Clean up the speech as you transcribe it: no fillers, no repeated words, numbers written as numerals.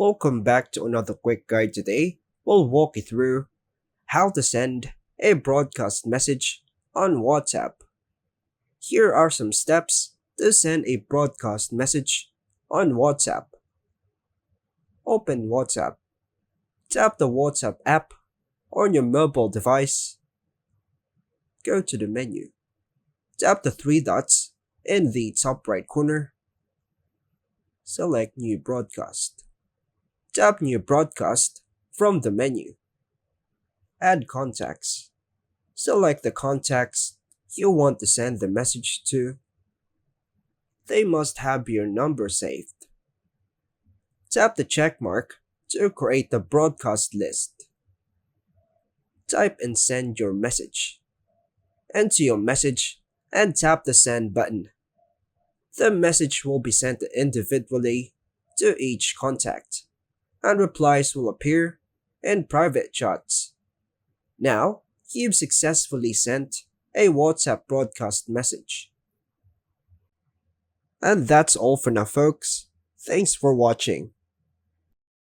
Welcome back to another quick guide today. We'll walk you through how to send a broadcast message on WhatsApp. Here are some steps to send a broadcast message on WhatsApp. Open WhatsApp. Tap the WhatsApp app on your mobile device. Go to the menu. Tap the three dots in the top right corner. Select New Broadcast. Tap New Broadcast from the menu. Add contacts. Select the contacts you want to send the message to. They must have your number saved. Tap the check mark to create the broadcast list. Type and send your message. Enter your message and tap the send button. The message will be sent individually to each contact, and replies will appear in private chats. Now, you've successfully sent a WhatsApp broadcast message. And that's all for now, folks. Thanks for watching.